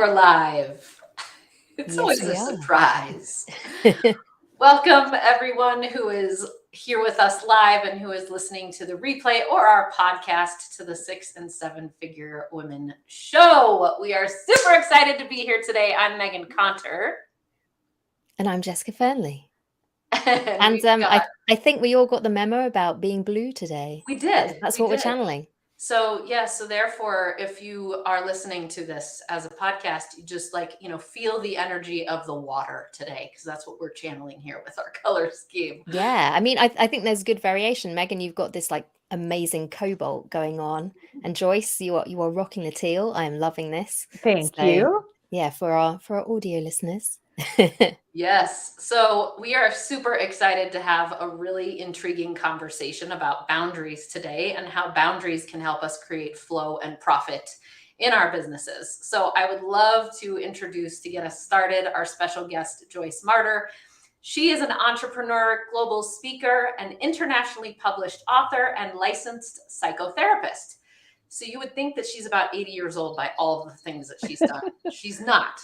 we're live. It's Yes, always a we are. surprise. Welcome, everyone who is here with us live and who is listening to the replay or our podcast to the 6 and 7 Figure Women Show. We are super excited to be here today. I'm Megan Conter. And I'm Jessica Fernley. And And I think we all got the memo about being blue today. we did. That's we what we're did. channeling. So therefore, if you are listening to this as a podcast, you just feel the energy of the water today, because that's what we're channeling here with our color scheme. Yeah, I mean, I think there's good variation. Megan, you've got this like amazing cobalt going on, and Joyce, you are rocking the teal. I am loving this. Thank you. Yeah, for our audio listeners. Yes. So we are super excited to have a really intriguing conversation about boundaries today and how boundaries can help us create flow and profit in our businesses. So I would love to introduce, to get us started, our special guest, Joyce Marter. She is an entrepreneur, global speaker, an internationally published author, and licensed psychotherapist. So you would think that she's about 80 years old by all of the things that she's done. She's not.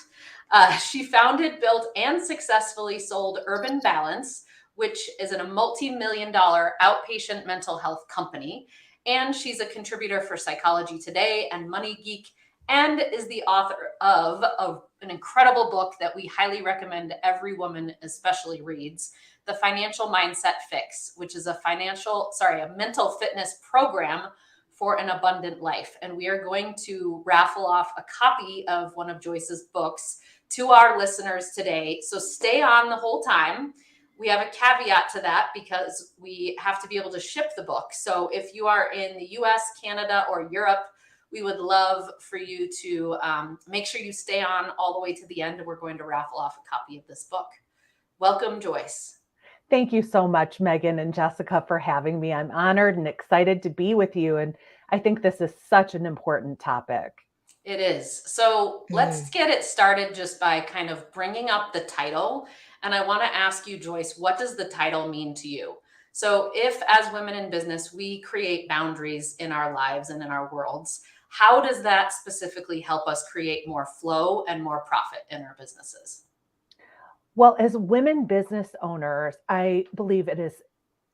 She founded, built, and successfully sold Urban Balance, which is a multi-million-dollar outpatient mental health company. And she's a contributor for Psychology Today and Money Geek, and is the author of an incredible book that we highly recommend every woman especially reads, The Financial Mindset Fix, which is a mental fitness program for an abundant life. And we are going to raffle off a copy of one of Joyce's books to our listeners today. So stay on the whole time. We have a caveat to that because we have to be able to ship the book. So if you are in the US, Canada, or Europe, we would love for you to make sure you stay on all the way to the end, and we're going to raffle off a copy of this book. Welcome, Joyce. Thank you so much, Megan and Jessica, for having me. I'm honored and excited to be with you. And I think this is such an important topic. It is. So let's get it started just by kind of bringing up the title. And I want to ask you, Joyce, what does the title mean to you? So if, as women in business, we create boundaries in our lives and in our worlds, how does that specifically help us create more flow and more profit in our businesses? Well, as women business owners, I believe it is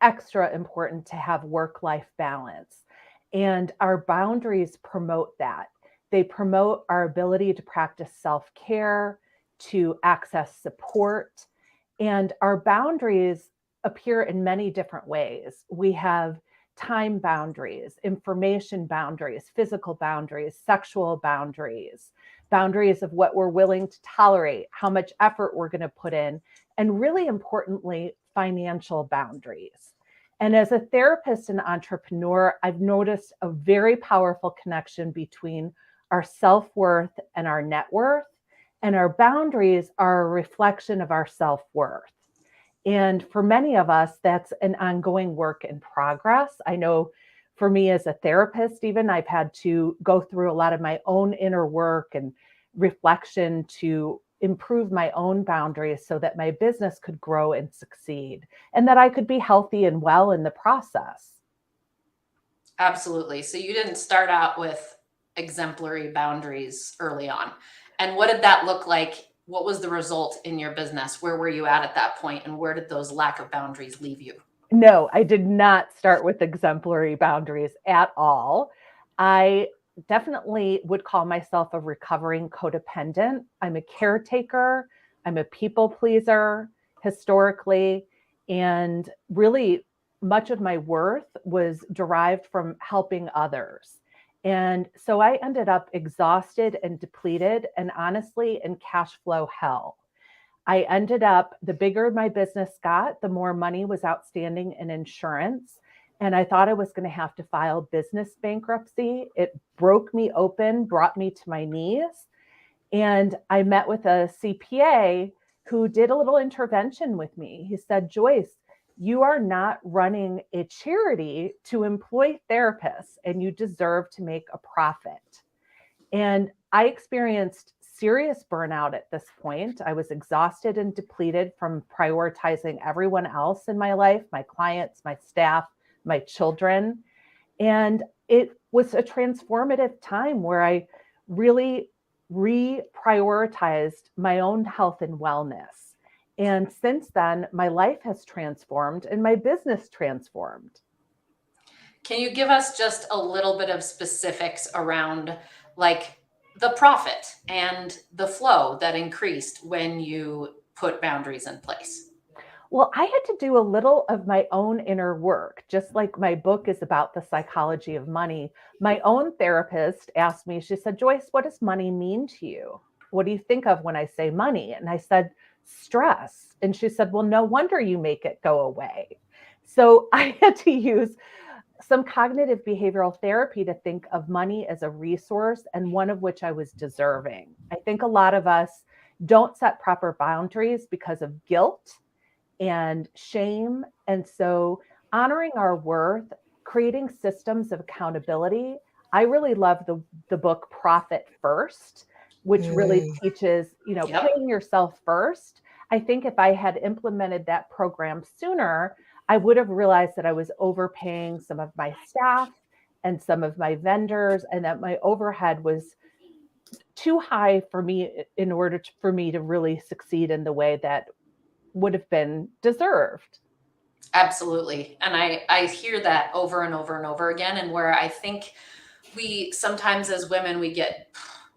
extra important to have work-life balance. And our boundaries promote that. They promote our ability to practice self-care, to access support. And our boundaries appear in many different ways. We have time boundaries, information boundaries, physical boundaries, sexual boundaries, boundaries of what we're willing to tolerate, how much effort we're going to put in, and really importantly, financial boundaries. And as a therapist and entrepreneur, I've noticed a very powerful connection between our self-worth and our net worth, and our boundaries are a reflection of our self-worth. And for many of us, that's an ongoing work in progress. I know for me as a therapist, even I've had to go through a lot of my own inner work and reflection to improve my own boundaries so that my business could grow and succeed, and that I could be healthy and well in the process. Absolutely. So you didn't start out with exemplary boundaries early on. And what did that look like? What was the result in your business? Where were you at that point? And where did those lack of boundaries leave you? No, I did not start with exemplary boundaries at all. I definitely would call myself a recovering codependent. I'm a caretaker. I'm a people pleaser historically. And really, much of my worth was derived from helping others. And so I ended up exhausted and depleted, and honestly, in cash flow hell. I ended up, the bigger my business got, the more money was outstanding in insurance. And I thought I was going to have to file business bankruptcy. It broke me open, brought me to my knees. And I met with a CPA who did a little intervention with me. He said, Joyce, you are not running a charity to employ therapists, and you deserve to make a profit. And I experienced serious burnout at this point. I was exhausted and depleted from prioritizing everyone else in my life, my clients, my staff, my children. And it was a transformative time where I really reprioritized my own health and wellness. And since then, my life has transformed and my business transformed. Can you give us just a little bit of specifics around like the profit and the flow that increased when you put boundaries in place? Well, I had to do a little of my own inner work, just like my book is about the psychology of money. My own therapist asked me, she said, Joyce, what does money mean to you? What do you think of when I say money? And I said, stress. And she said, well, no wonder you make it go away. So I had to use some cognitive behavioral therapy to think of money as a resource and one of which I was deserving. I think a lot of us don't set proper boundaries because of guilt and shame. And so honoring our worth, creating systems of accountability. I really love the book Profit First, which really Mm. teaches, Yep. paying yourself first. I think if I had implemented that program sooner, I would have realized that I was overpaying some of my staff and some of my vendors, and that my overhead was too high for me in order for me to really succeed in the way that would have been deserved. Absolutely. And I hear that over and over and over again. And where I think we sometimes as women, we get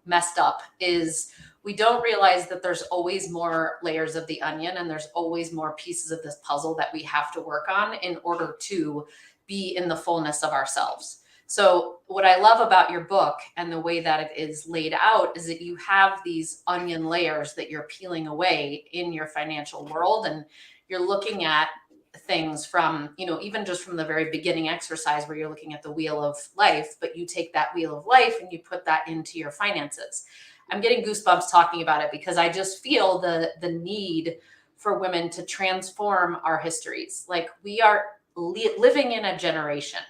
messed up is we don't realize that there's always more layers of the onion and there's always more pieces of this puzzle that we have to work on in order to be in the fullness of ourselves. So what I love about your book and the way that it is laid out is that you have these onion layers that you're peeling away in your financial world, and you're looking at things from, even just from the very beginning exercise where you're looking at the wheel of life, but you take that wheel of life and you put that into your finances. I'm getting goosebumps talking about it because I just feel the need for women to transform our histories. Like we are living in a generation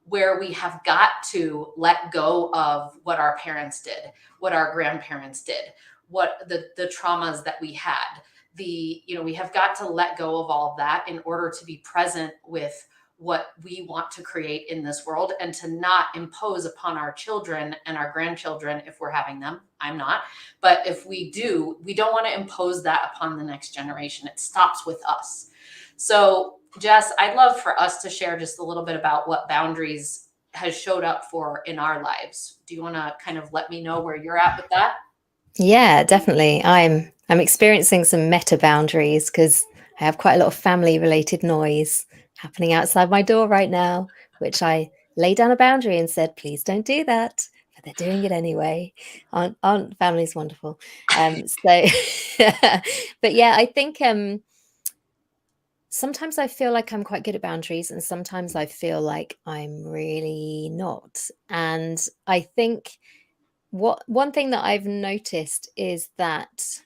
where we have got to let go of what our parents did, what our grandparents did, what the traumas that we had. We have got to let go of all of that in order to be present with what we want to create in this world and to not impose upon our children and our grandchildren if we're having them. I'm not, but if we do, we don't want to impose that upon the next generation. It stops with us. So Jess, I'd love for us to share just a little bit about what boundaries has showed up for in our lives. Do you want to kind of let me know where you're at with that? Yeah, definitely. I'm experiencing some meta boundaries because I have quite a lot of family related noise happening outside my door right now, which I laid down a boundary and said, please don't do that. But they're doing it anyway. Aren't families wonderful? So but yeah, I think sometimes I feel like I'm quite good at boundaries, and sometimes I feel like I'm really not. And I think one thing that I've noticed is that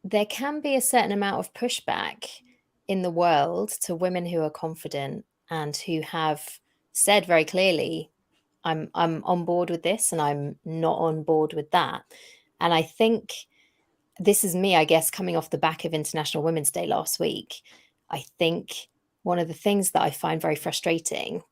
there can be a certain amount of pushback in the world to women who are confident and who have said very clearly, I'm on board with this and I'm not on board with that. And I think this is me, I guess, coming off the back of International Women's Day last week. I think one of the things that I find very frustrating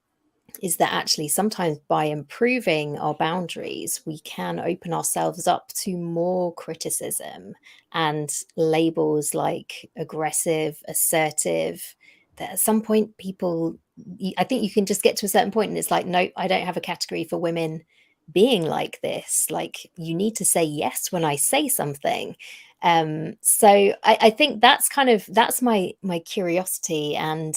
is that actually sometimes by improving our boundaries, we can open ourselves up to more criticism and labels like aggressive, assertive. That at some point, I think you can just get to a certain point and it's like, no, I don't have a category for women being like this. Like, you need to say yes when I say something. So I think that's my curiosity. And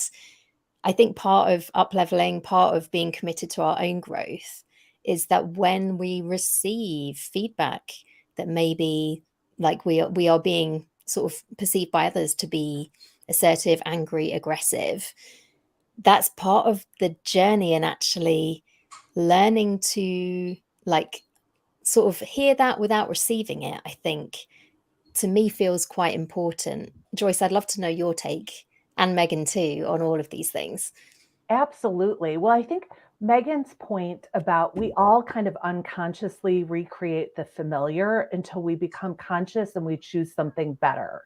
I think part of up leveling, part of being committed to our own growth is that when we receive feedback that maybe like we are being sort of perceived by others to be assertive, angry, aggressive, that's part of the journey, and actually learning to like sort of hear that without receiving it, I think to me feels quite important. Joyce, I'd love to know your take, and Megan too, on all of these things. Absolutely. Well, I think Megan's point about we all kind of unconsciously recreate the familiar until we become conscious and we choose something better.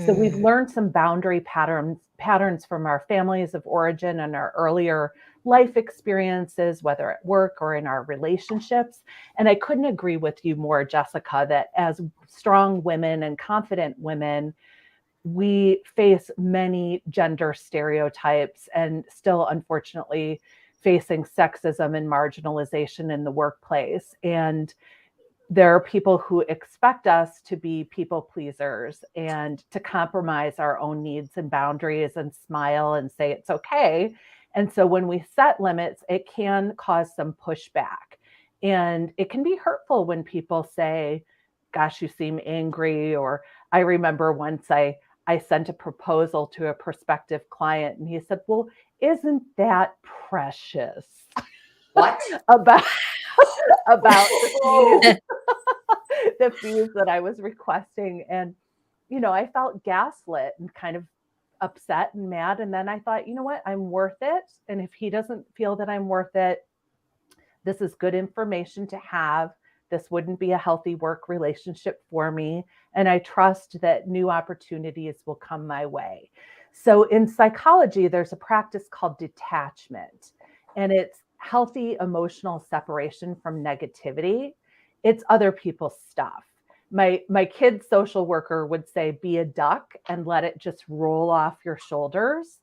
So we've Mm, learned some boundary patterns from our families of origin and our earlier life experiences, whether at work or in our relationships. And I couldn't agree with you more, Jessica, that as strong women and confident women, we face many gender stereotypes and still, unfortunately, facing sexism and marginalization in the workplace. And there are people who expect us to be people pleasers and to compromise our own needs and boundaries and smile and say it's okay. And so when we set limits, it can cause some pushback. And it can be hurtful when people say, gosh, you seem angry. Or I remember once I sent a proposal to a prospective client and he said, well, isn't that precious? What? about about Oh, the fees that I was requesting. And, I felt gaslit and kind of upset and mad. And then I thought, you know what? I'm worth it. And if he doesn't feel that I'm worth it, this is good information to have. This wouldn't be a healthy work relationship for me. And I trust that new opportunities will come my way. So in psychology, there's a practice called detachment, and it's healthy emotional separation from negativity. It's other people's stuff. My kid's social worker would say, be a duck and let it just roll off your shoulders.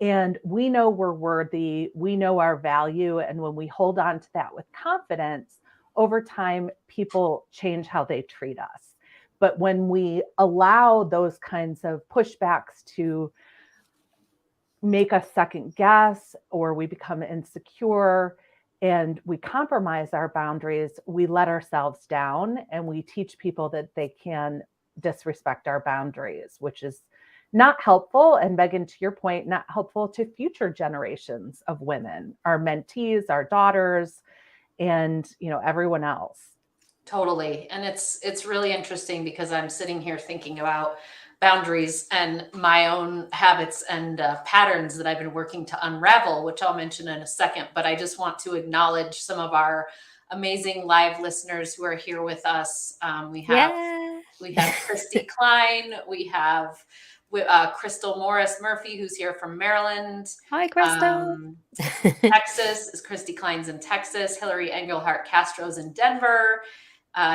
And we know we're worthy, we know our value. And when we hold on to that with confidence, over time, people change how they treat us. But when we allow those kinds of pushbacks to make us second guess, or we become insecure and we compromise our boundaries, we let ourselves down and we teach people that they can disrespect our boundaries, which is not helpful. And Megan, to your point, not helpful to future generations of women, our mentees, our daughters, and everyone else. totally. And it's really interesting because I'm sitting here thinking about boundaries and my own habits and patterns that I've been working to unravel, which I'll mention in a second. But I just want to acknowledge some of our amazing live listeners who are here with us. yeah. We have Christy Klein. We have Crystal Morris Murphy, who's here from Maryland. Hi, Crystal. Texas is Christy Klein's in Texas. Hillary Engelhart Castro's in Denver.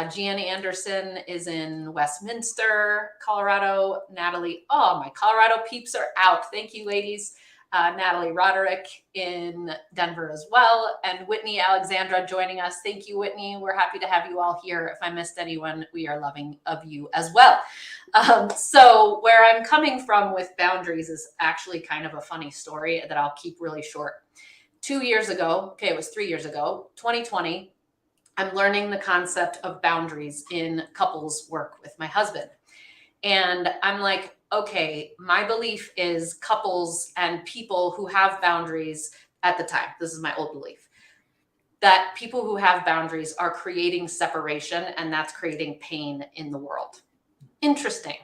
Jeanne Anderson is in Westminster, Colorado. Natalie, oh, my Colorado peeps are out. Thank you, ladies. Natalie Roderick in Denver as well. And Whitney Alexandra joining us. Thank you, Whitney. We're happy to have you all here. If I missed anyone, we are loving of you as well. So where I'm coming from with boundaries is actually kind of a funny story that I'll keep really short. 2 years ago, okay, it was 3 years ago, 2020, I'm learning the concept of boundaries in couples work with my husband. And I'm like, okay, my belief is couples and people who have boundaries at the time, this is my old belief, that people who have boundaries are creating separation and that's creating pain in the world. Interesting.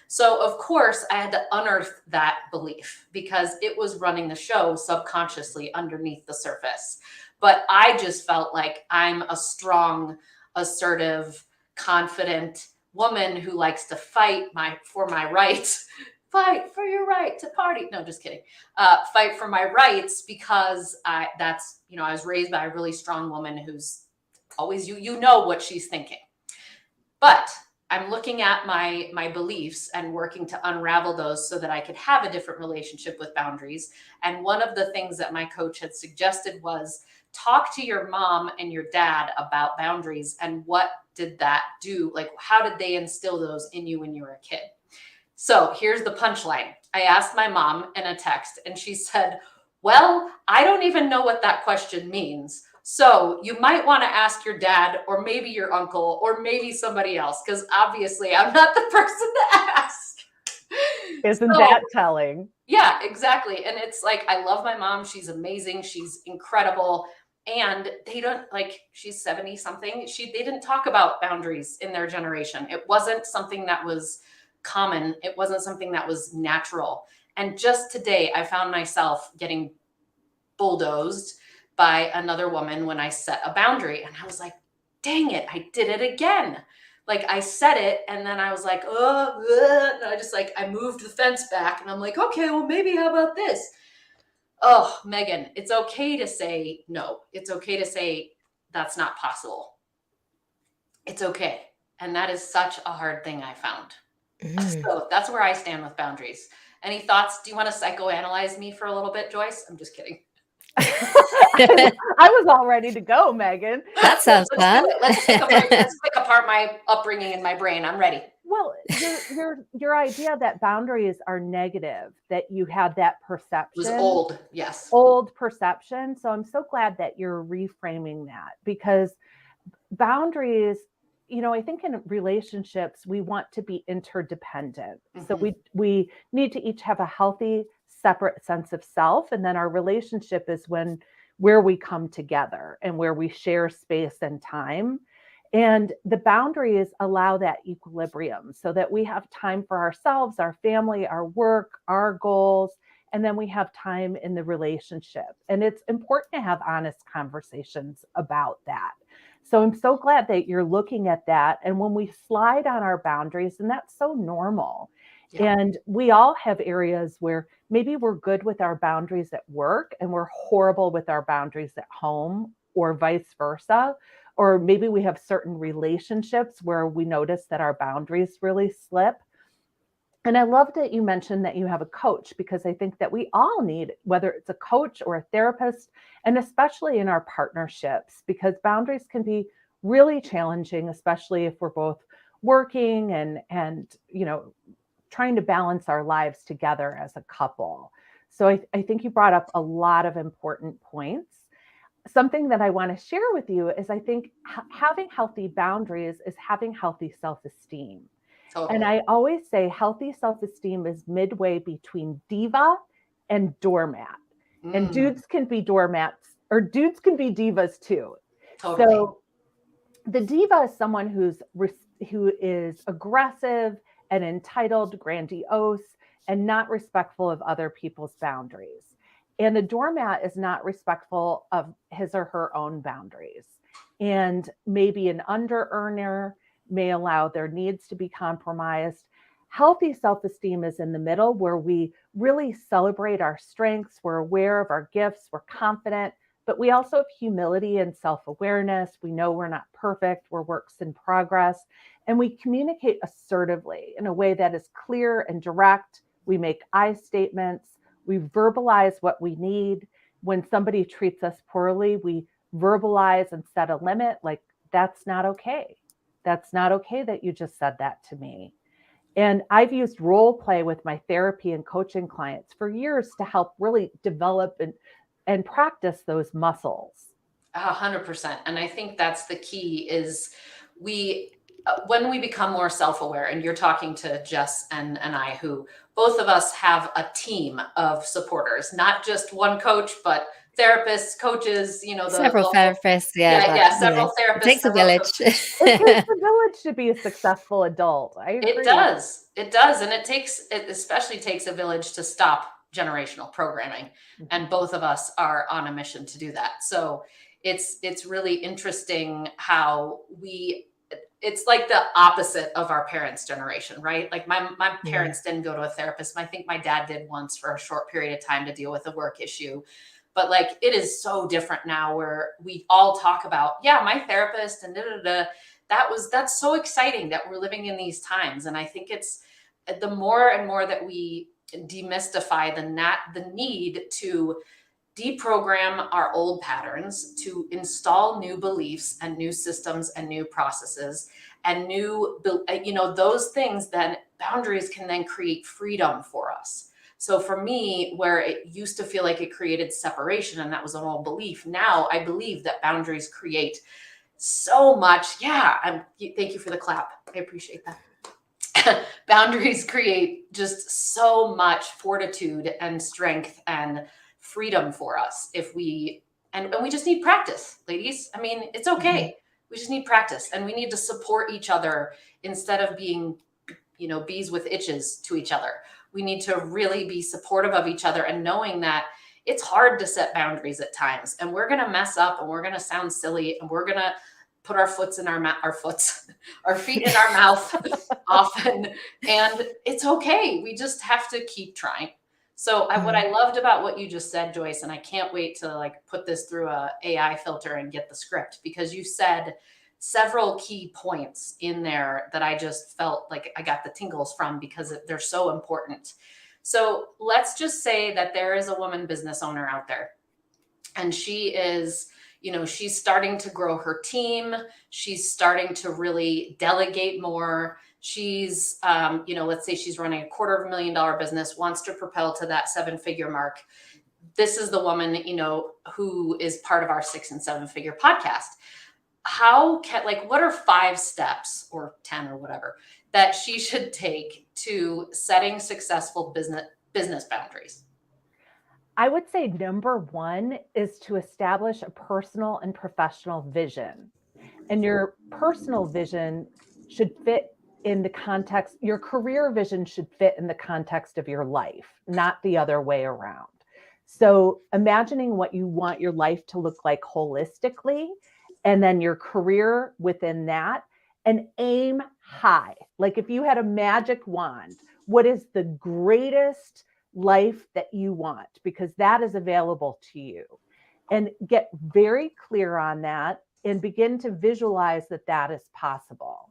So, of course, I had to unearth that belief because it was running the show subconsciously underneath the surface. But I just felt like I'm a strong, assertive, confident woman who likes to fight for my rights. Fight for your right to party. No, just kidding. Fight for my rights because I was raised by a really strong woman who's always you know what she's thinking. But I'm looking at my beliefs and working to unravel those so that I could have a different relationship with boundaries. And one of the things that my coach had suggested was talk to your mom and your dad about boundaries and what did that do? Like, how did they instill those in you when you were a kid? So here's the punchline. I asked my mom in a text and she said, well, I don't even know what that question means. So you might want to ask your dad or maybe your uncle or maybe somebody else, because obviously I'm not the person to ask. Isn't So, that telling? yeah, exactly. And it's like, I love my mom. She's amazing. She's incredible. And they don't she's 70 something. They didn't talk about boundaries in their generation. It wasn't something that was common. It wasn't something that was natural. And just today I found myself getting bulldozed by another woman when I set a boundary. And I was like, dang it, I did it again. Like I said it and then I was like, and I just like, I moved the fence back and I'm like, okay, well, maybe how about this? Oh, Megan, it's okay to say no. It's okay to say that's not possible. It's okay. And that is such a hard thing I found. So that's where I stand with boundaries. Any thoughts? Do you want to psychoanalyze me for a little bit, Joyce? I'm just kidding. I was all ready to go, Megan. That sounds fun. Let's pick apart my upbringing in my brain. I'm ready. Well, your idea that boundaries are negative, that you had that perception. It was old, yes. Old perception. So I'm so glad that you're reframing that, because boundaries, I think in relationships, we want to be interdependent. So we need to each have a healthy, separate sense of self. And then our relationship is where we come together and where we share space and time. And the boundaries allow that equilibrium so that we have time for ourselves, our family, our work, our goals, and then we have time in the relationship. And it's important to have honest conversations about that. So I'm so glad that you're looking at that. And when we slide on our boundaries, and that's so normal. Yeah. And we all have areas where maybe we're good with our boundaries at work and we're horrible with our boundaries at home, or vice versa. Or maybe we have certain relationships where we notice that our boundaries really slip. And I love that you mentioned that you have a coach, because I think that we all need, whether it's a coach or a therapist, and especially in our partnerships, because boundaries can be really challenging, especially if we're both working and trying to balance our lives together as a couple. So I think you brought up a lot of important points. Something that I want to share with you is I think having healthy boundaries is having healthy self-esteem. Totally. And I always say healthy self-esteem is midway between diva and doormat. And dudes can be doormats, or dudes can be divas too. Totally. So the diva is someone who is aggressive and entitled, grandiose, and not respectful of other people's boundaries. And the doormat is not respectful of his or her own boundaries. And maybe an under-earner, may allow their needs to be compromised. Healthy self-esteem is in the middle, where we really celebrate our strengths. We're aware of our gifts. We're confident, but we also have humility and self-awareness. We know we're not perfect. We're works in progress. And we communicate assertively in a way that is clear and direct. We make I statements. We verbalize what we need. When somebody treats us poorly, we verbalize and set a limit, like, that's not okay. That's not okay that you just said that to me. And I've used role play with my therapy and coaching clients for years to help really develop and practice those muscles. 100%. And I think that's the key is when we become more self-aware, and you're talking to Jess and I, who both of us have a team of supporters, not just one coach, but therapists, coaches, several therapists. Several therapists. It takes a village. It takes a village to be a successful adult. I agree. It does. And it especially takes a village to stop generational programming. Mm-hmm. And both of us are on a mission to do that. So it's really interesting how it's like the opposite of our parents' generation, right? Like my parents didn't go to a therapist. I think my dad did once for a short period of time to deal with a work issue. But like, it is so different now, where we all talk about, my therapist and that's so exciting that we're living in these times. And I think it's the more and more that we demystify the need to deprogram our old patterns, to install new beliefs and new systems and new processes and those things, then boundaries can then create freedom for us. So for me, where it used to feel like it created separation, and that was an old belief, now I believe that boundaries create so much. Thank you for the clap. I appreciate that. Boundaries create just so much fortitude and strength and freedom for us if we just need practice, ladies. I mean, it's okay. Mm-hmm. We just need practice, and we need to support each other instead of being, bees with itches to each other. We need to really be supportive of each other, and knowing that it's hard to set boundaries at times, and we're going to mess up, and we're going to sound silly, and we're going to put our feet in our mouth often, and it's okay. We just have to keep trying. So what I loved about what you just said, Joyce, and I can't wait to like put this through a AI filter and get the script, because you said several key points in there that I just felt like I got the tingles from, because they're so important. So let's just say that there is a woman business owner out there, and she is, she's starting to grow her team. She's starting to really delegate more. She's, let's say she's running a $250,000 business, wants to propel to that 7-figure mark. This is the woman, who is part of our 6 and 7-figure podcast. What are 5 steps, or 10 or whatever, that she should take to setting successful business boundaries? I would say number 1 is to establish a personal and professional vision. And your personal vision should fit in the context, your career vision should fit in the context of your life, not the other way around. So imagining what you want your life to look like holistically, and then your career within that, and aim high. Like if you had a magic wand, what is the greatest life that you want? Because that is available to you. And get very clear on that and begin to visualize that that is possible.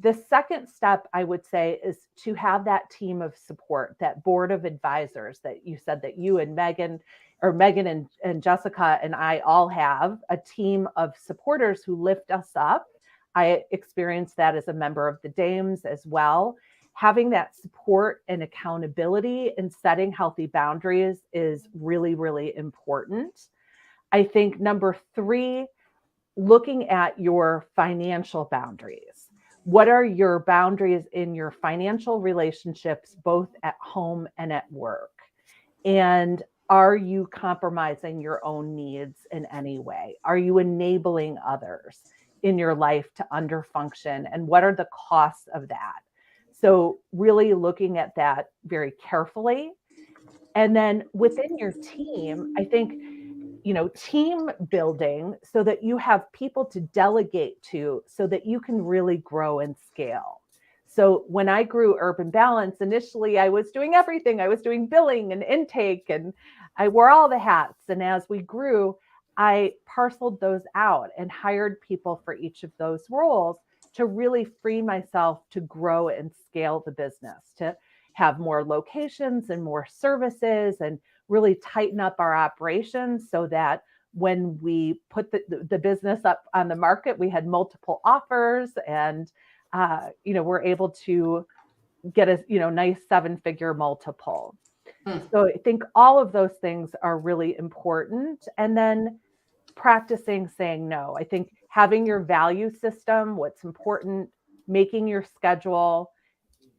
The second step, I would say, is to have that team of support, that board of advisors that you said that you and Megan and Jessica and I all have, a team of supporters who lift us up. I experienced that as a member of the Dames as well. Having that support and accountability and setting healthy boundaries is really, really important. I think number 3, looking at your financial boundaries. What are your boundaries in your financial relationships, both at home and at work? And are you compromising your own needs in any way? Are you enabling others in your life to underfunction? And what are the costs of that? So really looking at that very carefully. And then within your team, I think, team building so that you have people to delegate to so that you can really grow and scale. So when I grew Urban Balance, initially I was doing everything. I was doing billing and intake, and I wore all the hats. And as we grew, I parceled those out and hired people for each of those roles to really free myself to grow and scale the business, to have more locations and more services, and really tighten up our operations so that when we put the business up on the market, we had multiple offers, and we're able to get a nice 7-figure multiple. So I think all of those things are really important. And then practicing saying no. I think having your value system, what's important, making your schedule,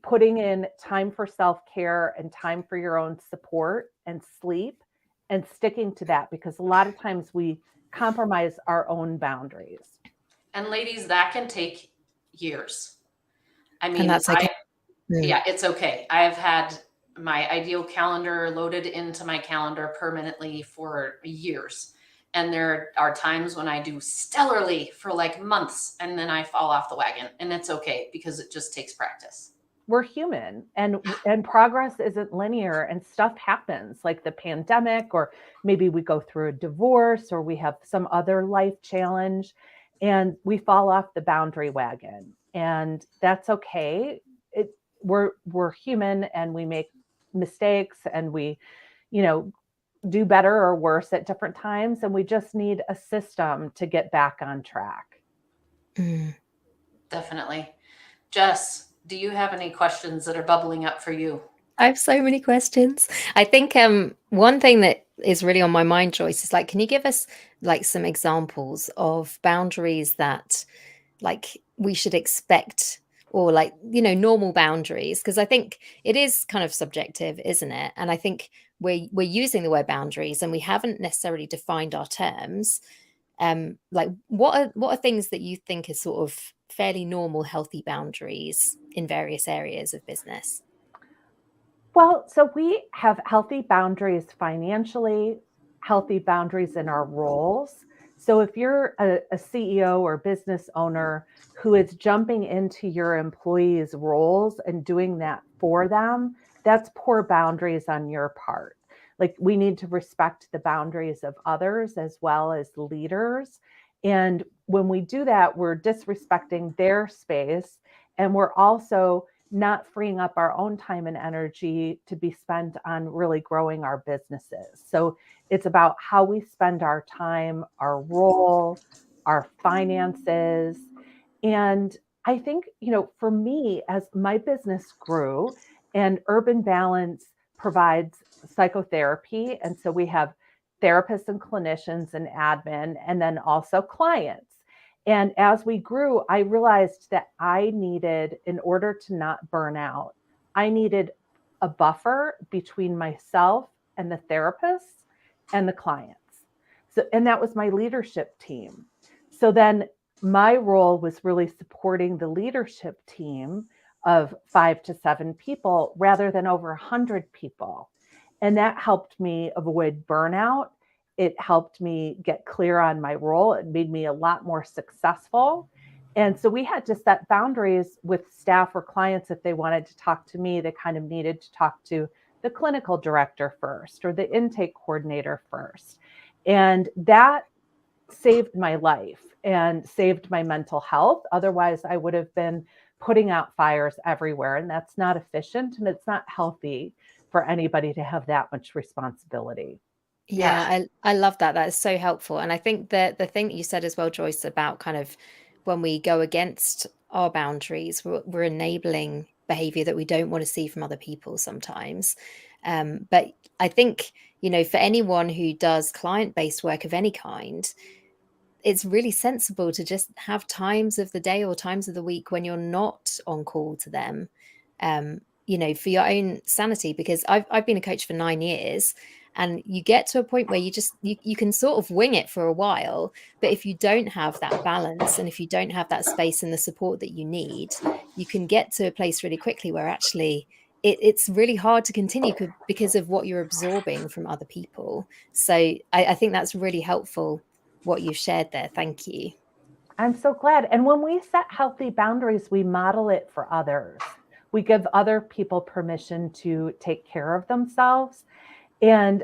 putting in time for self-care and time for your own support and sleep, and sticking to that, because a lot of times we compromise our own boundaries. And ladies, that can take years. I mean, And that's okay. Yeah, it's okay. I've had my ideal calendar loaded into my calendar permanently for years. And there are times when I do stellarly for like months, and then I fall off the wagon, and it's okay, because it just takes practice. We're human, and progress isn't linear, and stuff happens, like the pandemic, or maybe we go through a divorce, or we have some other life challenge, and we fall off the boundary wagon, and that's okay. We're human, and we make mistakes, and we, do better or worse at different times, and we just need a system to get back on track. Definitely. Jess, do you have any questions that are bubbling up for you? I have so many questions. I think one thing that is really on my mind, Joyce, is like, can you give us like some examples of boundaries that like we should expect, or like, normal boundaries? Because I think it is kind of subjective, isn't it? And I think we're using the word boundaries and we haven't necessarily defined our terms. Like what are things that you think are sort of fairly normal, healthy boundaries in various areas of business? Well, so we have healthy boundaries financially, healthy boundaries in our roles. So if you're a CEO or business owner who is jumping into your employees' roles and doing that for them, that's poor boundaries on your part. Like we need to respect the boundaries of others as well as leaders. And when we do that, we're disrespecting their space and we're also not freeing up our own time and energy to be spent on really growing our businesses. So it's about how we spend our time, our role, our finances. And I think, for me, as my business grew and Urban Balance provides psychotherapy. And so we have therapists and clinicians and admin, and then also clients. And as we grew, I realized that I needed, in order to not burn out, I needed a buffer between myself and the therapists and the clients. So, and that was my leadership team. So then my role was really supporting the leadership team of 5 to 7 people rather than over 100 people. And that helped me avoid burnout. It helped me get clear on my role. It made me a lot more successful. And so we had to set boundaries with staff or clients. If they wanted to talk to me, they kind of needed to talk to the clinical director first or the intake coordinator first. And that saved my life and saved my mental health. Otherwise, I would have been putting out fires everywhere. And that's not efficient and it's not healthy for anybody to have that much responsibility. Yeah. Yeah, I love that. That is so helpful. And I think that the thing that you said as well, Joyce, about kind of when we go against our boundaries, we're enabling behavior that we don't want to see from other people sometimes. But I think, for anyone who does client-based work of any kind, it's really sensible to just have times of the day or times of the week when you're not on call to them, for your own sanity. Because I've been a coach for 9 years, and you get to a point where you can sort of wing it for a while. But if you don't have that balance and if you don't have that space and the support that you need, you can get to a place really quickly where actually it's really hard to continue because of what you're absorbing from other people. So I think that's really helpful what you've shared there. Thank you. I'm so glad. And when we set healthy boundaries, we model it for others. We give other people permission to take care of themselves. And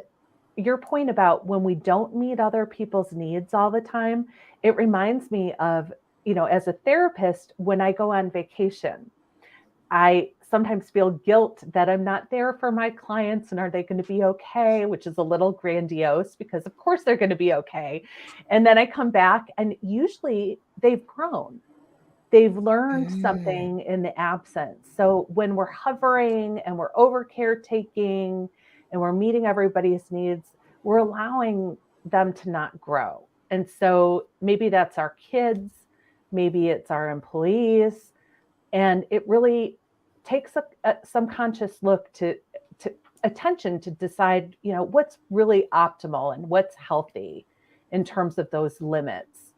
your point about when we don't meet other people's needs all the time, it reminds me of, as a therapist, when I go on vacation, I sometimes feel guilt that I'm not there for my clients and are they going to be okay, which is a little grandiose because of course they're going to be okay. And then I come back and usually they've grown. They've learned Mm. something in the absence. So when we're hovering and we're over caretaking and we're meeting everybody's needs, we're allowing them to not grow. And so maybe that's our kids, maybe it's our employees, and it really takes some conscious look to attention to decide, what's really optimal and what's healthy in terms of those limits.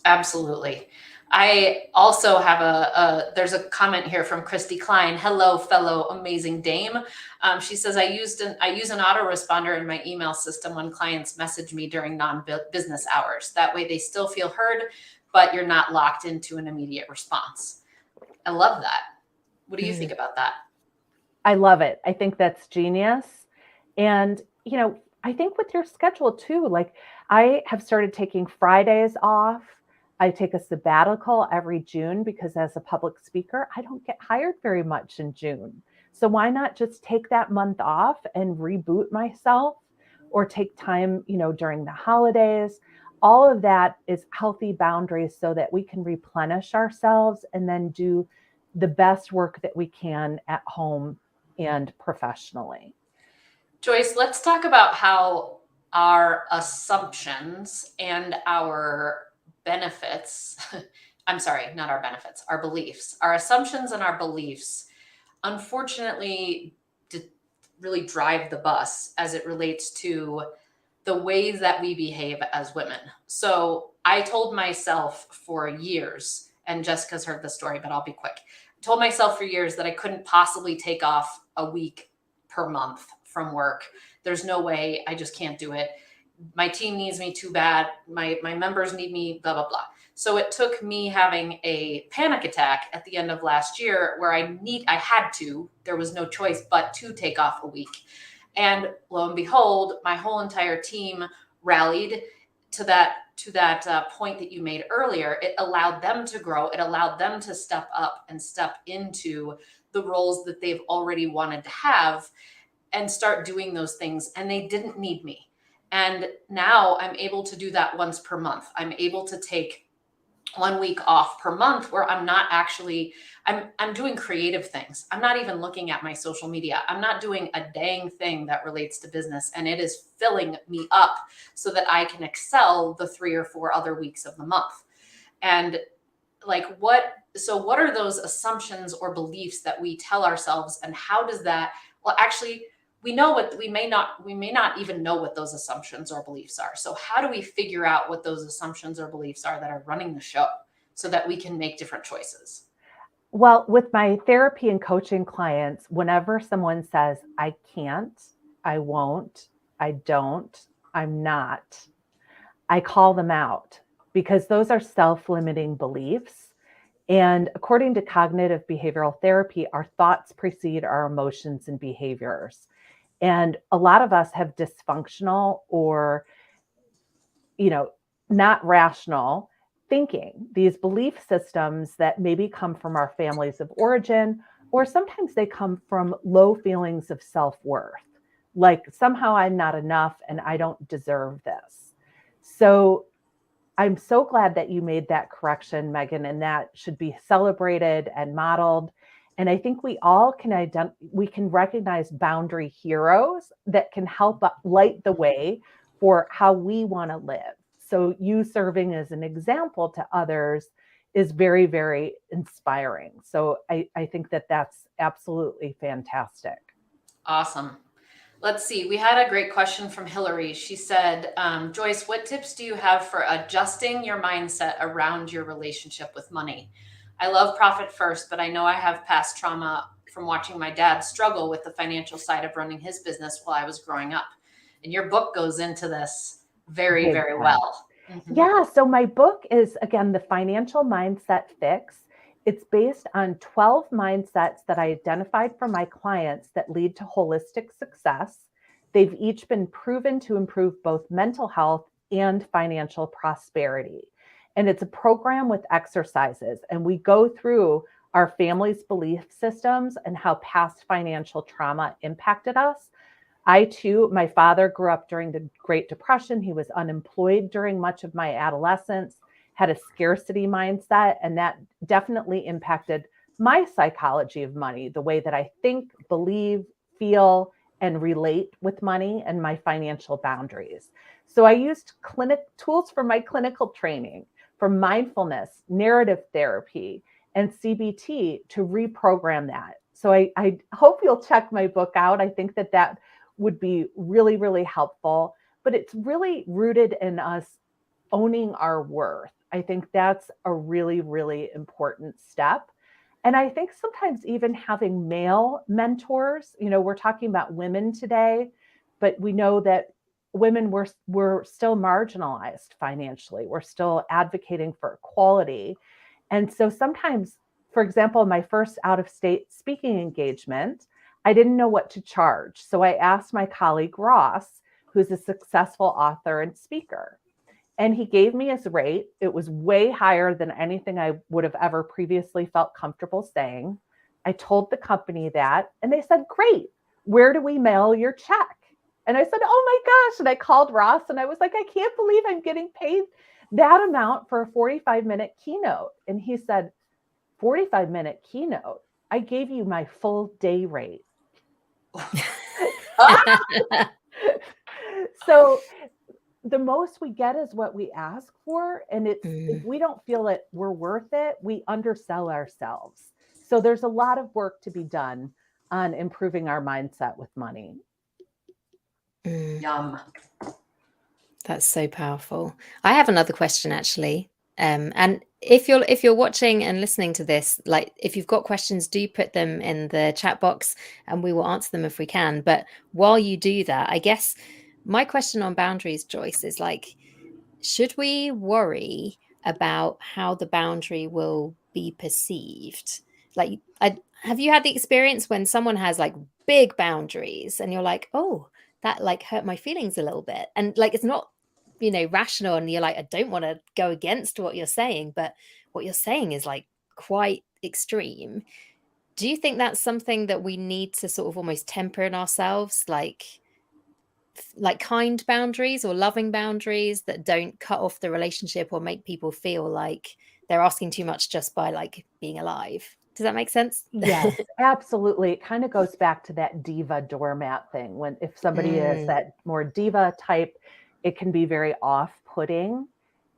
Absolutely. I also have there's a comment here from Christy Klein. Hello, fellow amazing dame. She says, I use an autoresponder in my email system when clients message me during non-business hours. That way they still feel heard, but you're not locked into an immediate response. I love that. What do you think about that? I love it. I think that's genius. And, I think with your schedule too, like I have started taking Fridays off. I take a sabbatical every June because as a public speaker, I don't get hired very much in June. So why not just take that month off and reboot myself or take time, during the holidays? All of that is healthy boundaries so that we can replenish ourselves and then do the best work that we can at home and professionally. Joyce, let's talk about how our assumptions and our benefits, I'm sorry, not our benefits, our beliefs, our assumptions and our beliefs, unfortunately, really drive the bus as it relates to the ways that we behave as women. So I told myself for years, and Jessica's heard the story, but I'll be quick. told myself for years that I couldn't possibly take off a week per month from work. There's no way. I just can't do it. My team needs me too bad. My members need me, blah, blah, blah. So it took me having a panic attack at the end of last year where there was no choice but to take off a week. And lo and behold, my whole entire team rallied to that point that you made earlier. It allowed them to grow. It allowed them to step up and step into the roles that they've already wanted to have and start doing those things. And they didn't need me. And now I'm able to do that once per month. I'm able to take 1 week off per month where I'm not actually, I'm doing creative things. I'm not even looking at my social media. I'm not doing a dang thing that relates to business, and it is filling me up so that I can excel the 3 or 4 other weeks of the month. And what are those assumptions or beliefs that we tell ourselves, and how does that, well, actually, we may not even know what those assumptions or beliefs are. So how do we figure out what those assumptions or beliefs are that are running the show so that we can make different choices? Well, with my therapy and coaching clients, whenever someone says, I can't, I won't, I don't, I'm not, I call them out, because those are self-limiting beliefs. And according to cognitive behavioral therapy, our thoughts precede our emotions and behaviors. And a lot of us have dysfunctional or, not rational thinking, these belief systems that maybe come from our families of origin, or sometimes they come from low feelings of self-worth, like somehow I'm not enough and I don't deserve this. So I'm so glad that you made that correction, Megan, and that should be celebrated and modeled. And I think we all we can recognize boundary heroes that can help light the way for how we want to live. So you serving as an example to others is very, very inspiring. So I think that that's absolutely fantastic. Awesome. Let's see. We had a great question from Hillary. She said, Joyce, what tips do you have for adjusting your mindset around your relationship with money? I love profit first, but I know I have past trauma from watching my dad struggle with the financial side of running his business while I was growing up. And your book goes into this very, Big very time. well. Mm-hmm. Yeah. So my book is, again, The Financial Mindset Fix. It's based on 12 mindsets that I identified from my clients that lead to holistic success. They've each been proven to improve both mental health and financial prosperity. And it's a program with exercises, and we go through our family's belief systems and how past financial trauma impacted us. I too, my father grew up during the Great Depression. He was unemployed during much of my adolescence, had a scarcity mindset, and that definitely impacted my psychology of money, the way that I think, believe, feel, and relate with money, and my financial boundaries. So I used tools from my clinical training, from mindfulness, narrative therapy, and CBT to reprogram that. So I hope you'll check my book out. I think that would be really, really helpful, but it's really rooted in us owning our worth. I think that's a really, really important step. And I think sometimes even having male mentors, we're talking about women today, but we know that women we're still marginalized financially. We're still advocating for equality. And so sometimes, for example, my first out-of-state speaking engagement, I didn't know what to charge. So I asked my colleague Ross, who's a successful author and speaker, and he gave me his rate. It was way higher than anything I would have ever previously felt comfortable saying. I told the company that, and they said, great, where do we mail your check? And I said, oh my gosh. And I called Ross and I was like, I can't believe I'm getting paid that amount for a 45-minute keynote. And he said, 45-minute keynote? I gave you my full day rate. So the most we get is what we ask for. And if we don't feel that we're worth it, we undersell ourselves. So there's a lot of work to be done on improving our mindset with money. Yum. That's so powerful. I have another question, actually. And if you're watching and listening to this, like if you've got questions, do put them in the chat box and we will answer them if we can. But while you do that, I guess my question on boundaries, Joyce, is like, should we worry about how the boundary will be perceived? Like, have you had the experience when someone has like big boundaries and you're like, oh, that like hurt my feelings a little bit? And like, it's not, rational. And you're like, I don't want to go against what you're saying, but what you're saying is like quite extreme. Do you think that's something that we need to sort of almost temper in ourselves? Like kind boundaries or loving boundaries that don't cut off the relationship or make people feel like they're asking too much just by like being alive. Does that make sense? Yes, absolutely. It kind of goes back to that diva doormat thing. When if somebody is Mm, that more diva type, it can be very off-putting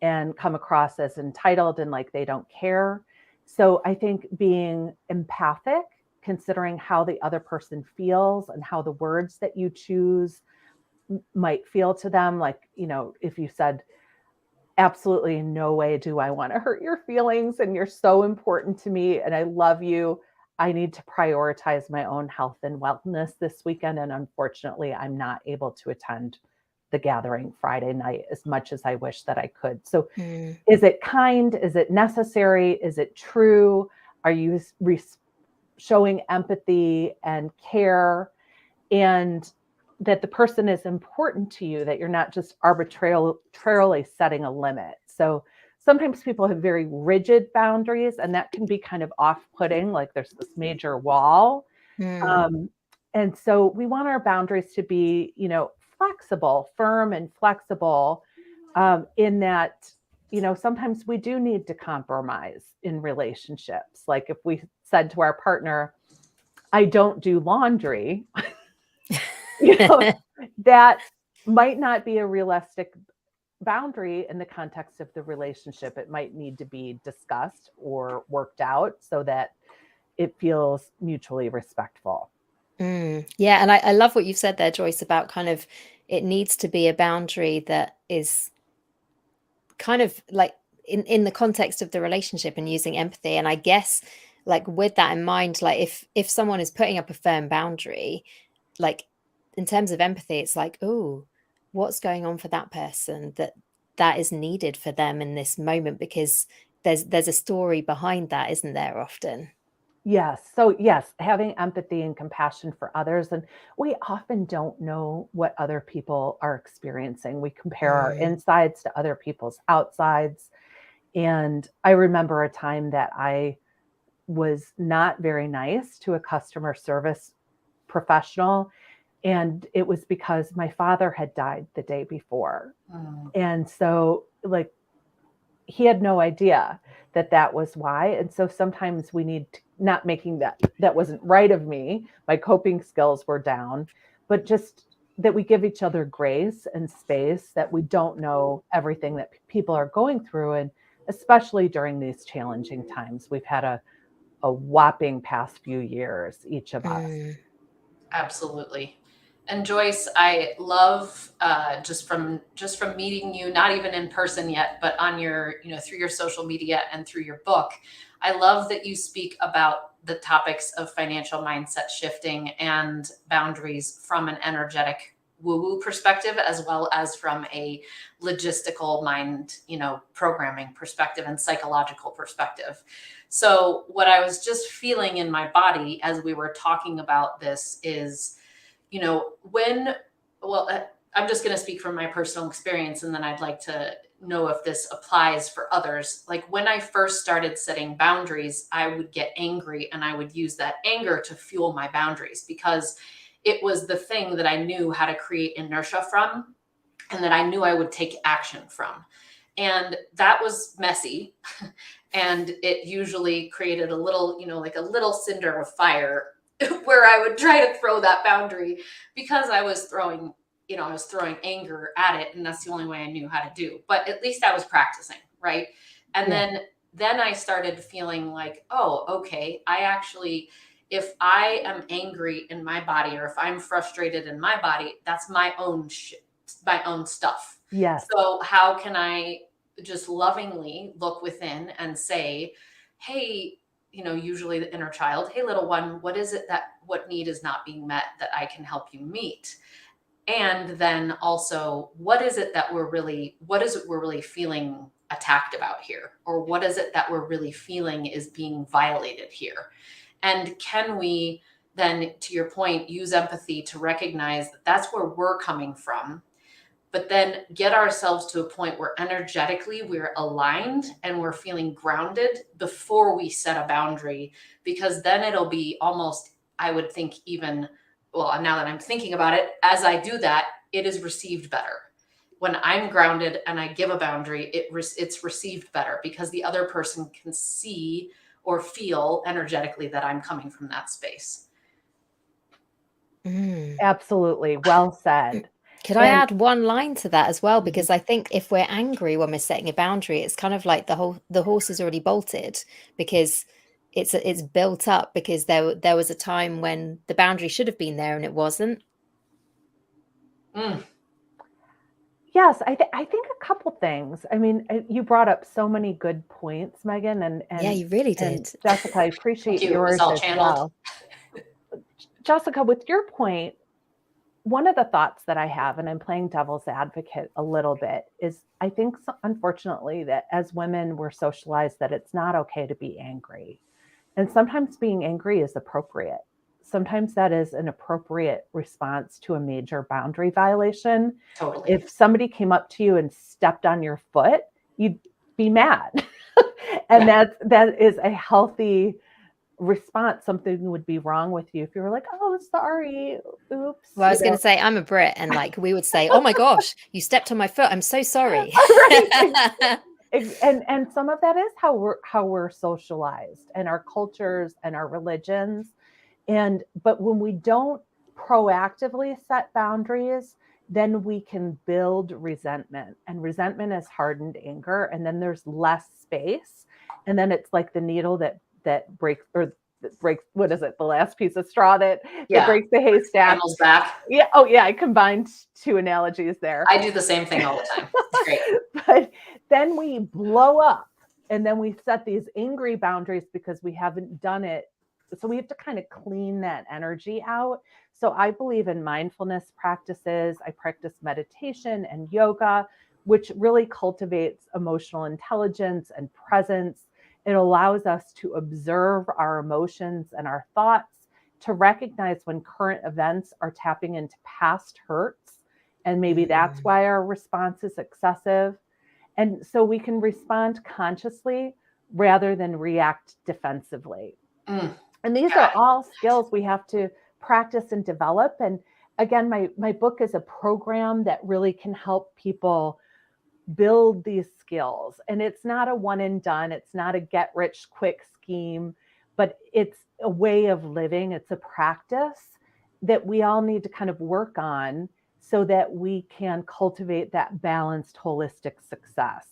and come across as entitled and like they don't care. So I think being empathic, considering how the other person feels and how the words that you choose might feel to them, like, if you said, absolutely in no way do I want to hurt your feelings. And you're so important to me. And I love you. I need to prioritize my own health and wellness this weekend. And unfortunately, I'm not able to attend the gathering Friday night as much as I wish that I could. So, mm, is it kind? Is it necessary? Is it true? Are you showing empathy and care? And that the person is important to you, that you're not just arbitrarily setting a limit. So sometimes people have very rigid boundaries, and that can be kind of off putting, like there's this major wall. mm. Um, and so we want our boundaries to be, flexible, firm and flexible, in that, sometimes we do need to compromise in relationships. Like if we said to our partner, I don't do laundry, you know, that might not be a realistic boundary in the context of the relationship. It might need to be discussed or worked out so that it feels mutually respectful. Yeah, and I love what you've said there, Joyce, about kind of it needs to be a boundary that is kind of like in the context of the relationship and using empathy. And I guess like with that in mind, like if someone is putting up a firm boundary, like in terms of empathy, it's like, oh, what's going on for that person that is needed for them in this moment, because there's a story behind that, isn't there, often? Yes. So, yes, having empathy and compassion for others. And we often don't know what other people are experiencing. We compare our Mm, insides to other people's outsides. And I remember a time that I was not very nice to a customer service professional. And it was because my father had died the day before. Mm. And so, like, he had no idea that that was why. And so sometimes we need to, not making that wasn't right of me. My coping skills were down, but just that we give each other grace and space, that we don't know everything that people are going through. And especially during these challenging times, we've had a whopping past few years, each of us. mm, Absolutely. And Joyce, I love just from meeting you, not even in person yet, but on your, through your social media and through your book. I love that you speak about the topics of financial mindset shifting and boundaries from an energetic woo-woo perspective, as well as from a logistical mind, programming perspective and psychological perspective. So what I was just feeling in my body as we were talking about this is, when, well, I'm just going to speak from my personal experience, and then I'd like to know if this applies for others. Like when I first started setting boundaries, I would get angry and I would use that anger to fuel my boundaries because it was the thing that I knew how to create inertia from and that I knew I would take action from. And that was messy. And it usually created a little, like a little cinder of fire where I would try to throw that boundary because I was throwing, I was throwing anger at it. And that's the only way I knew how to do. But at least I was practicing, right? And Yeah. then I started feeling like, oh, okay, I actually, if I am angry in my body or if I'm frustrated in my body, that's my own shit, my own stuff. Yes. So how can I just lovingly look within and say, hey, usually the inner child, hey, little one, what is it what need is not being met that I can help you meet? And then also, what is it we're really feeling attacked about here? Or what is it that we're really feeling is being violated here? And can we then, to your point, use empathy to recognize that that's where we're coming from, but then get ourselves to a point where energetically we're aligned and we're feeling grounded before we set a boundary, because then it'll be almost, I would think, even, well, now that I'm thinking about it, as I do that, it is received better. When I'm grounded and I give a boundary, it's received better because the other person can see or feel energetically that I'm coming from that space. Absolutely. Well said. Could I add one line to that as well? Because I think if we're angry when we're setting a boundary, it's kind of like the horse is already bolted, because it's built up because there was a time when the boundary should have been there and it wasn't. Yes, I think a couple things. I mean, you brought up so many good points, Megan, and Yeah, you really and did. Jessica, I appreciate Thank you. It was yours all as channeled. well. Jessica, with your point, one of the thoughts that I have, and I'm playing devil's advocate a little bit, is I think, unfortunately, that as women, we're socialized that it's not okay to be angry. And sometimes being angry is appropriate. Sometimes that is an appropriate response to a major boundary violation. Totally. If somebody came up to you and stepped on your foot, you'd be mad. And that is a healthy response. Something would be wrong with you if you were like, oh, sorry, oops. Well, I was going to say, I'm a Brit, and like we would say, oh my gosh, you stepped on my foot, I'm so sorry. Right. And some of that is how we're socialized, and our cultures and our religions. But when we don't proactively set boundaries, then we can build resentment, and resentment is hardened anger, and then there's less space, and then it's like the needle that breaks, or that breaks, what is it, the last piece of straw that breaks the haystack. Camel's back. Yeah. Oh yeah, I combined two analogies there. I do the same thing all the time. It's great. But then we blow up, and then we set these angry boundaries because we haven't done it. So we have to kind of clean that energy out. So I believe in mindfulness practices. I practice meditation and yoga, which really cultivates emotional intelligence and presence. It allows us to observe our emotions and our thoughts, to recognize when current events are tapping into past hurts. And maybe that's why our response is excessive. And so we can respond consciously rather than react defensively. And these are all skills we have to practice and develop. And again, my book is a program that really can help people build these skills. And it's not a one and done. It's not a get rich quick scheme, but it's a way of living. It's a practice that we all need to kind of work on so that we can cultivate that balanced, holistic success.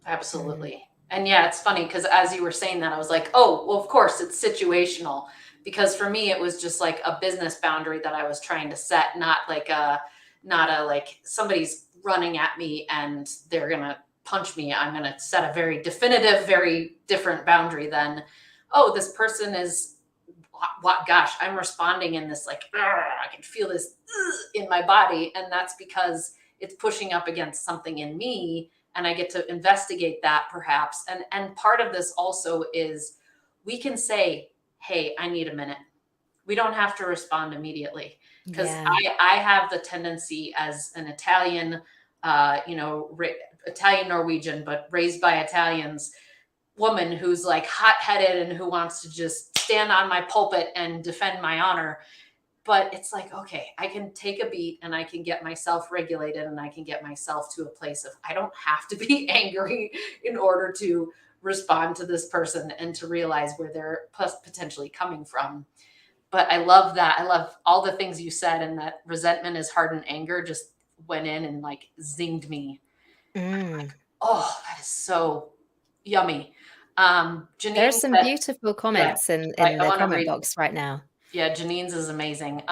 Absolutely. And yeah, it's funny because as you were saying that, I was like, oh, well, of course it's situational, because for me, it was just like a business boundary that I was trying to set, not a like somebody's running at me and they're going to punch me. I'm going to set a very definitive, very different boundary than, oh, this person is, gosh, I'm responding in this like, I can feel this in my body. And that's because it's pushing up against something in me. And I get to investigate that perhaps. And part of this also is we can say, hey, I need a minute. We don't have to respond immediately, because I have the tendency as an Italian, Italian Norwegian, but raised by Italians woman who's like hot-headed and who wants to just stand on my pulpit and defend my honor. But it's like, okay, I can take a beat and I can get myself regulated, and I can get myself to a place of, I don't have to be angry in order to respond to this person and to realize where they're potentially coming from. But I love that. I love all the things you said, and that resentment is hardened anger just went in and like zinged me. Like, oh, that is so yummy. Janine, there's some beautiful comments in the comment box right now. Yeah, Janine's is amazing.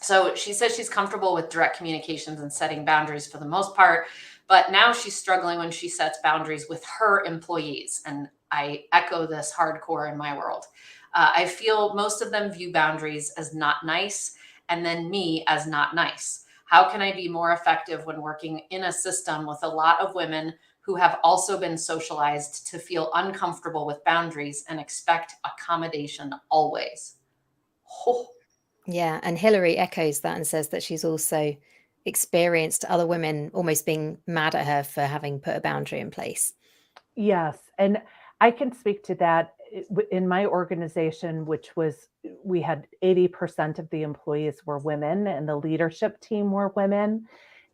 So she says she's comfortable with direct communications and setting boundaries for the most part, but now she's struggling when she sets boundaries with her employees. And I echo this hardcore in my world. I feel most of them view boundaries as not nice, and then me as not nice. How can I be more effective when working in a system with a lot of women who have also been socialized to feel uncomfortable with boundaries and expect accommodation always? Oh. Yeah, and Hillary echoes that and says that she's also experienced other women almost being mad at her for having put a boundary in place. Yes, and I can speak to that in my organization, which was we had 80% of the employees were women and the leadership team were women.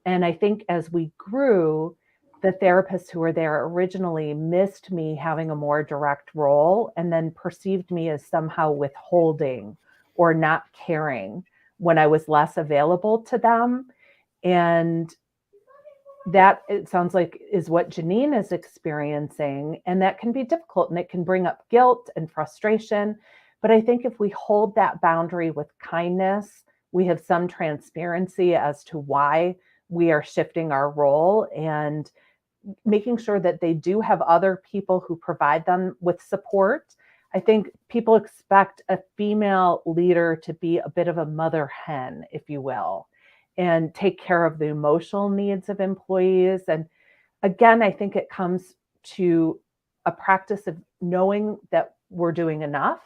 And I think as we grew, the therapists who were there originally missed me having a more direct role and then perceived me as somehow withholding or not caring when I was less available to them. And that, it sounds like, is what Janine is experiencing. And that can be difficult and it can bring up guilt and frustration. But I think if we hold that boundary with kindness, we have some transparency as to why we are shifting our role and making sure that they do have other people who provide them with support. I think people expect a female leader to be a bit of a mother hen, if you will, and take care of the emotional needs of employees. And again, I think it comes to a practice of knowing that we're doing enough,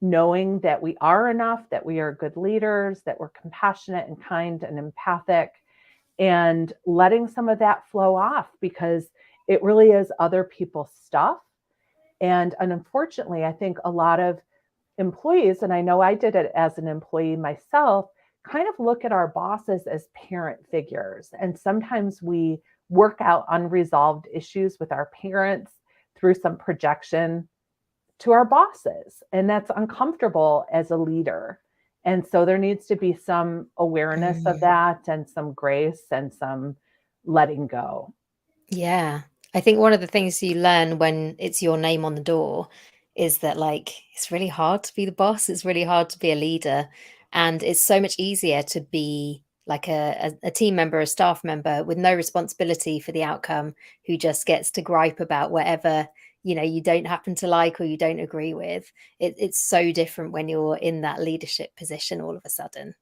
knowing that we are enough, that we are good leaders, that we're compassionate and kind and empathic, and letting some of that flow off because it really is other people's stuff. And unfortunately, I think a lot of employees, and I know I did it as an employee myself, kind of look at our bosses as parent figures. And sometimes we work out unresolved issues with our parents through some projection to our bosses. And that's uncomfortable as a leader. And so there needs to be some awareness of that and some grace and some letting go. Yeah. I think one of the things you learn when it's your name on the door is that, like, it's really hard to be the boss. It's really hard to be a leader. And it's so much easier to be like a team member, a staff member with no responsibility for the outcome, who just gets to gripe about whatever, you don't happen to like or you don't agree with. It's so different when you're in that leadership position all of a sudden.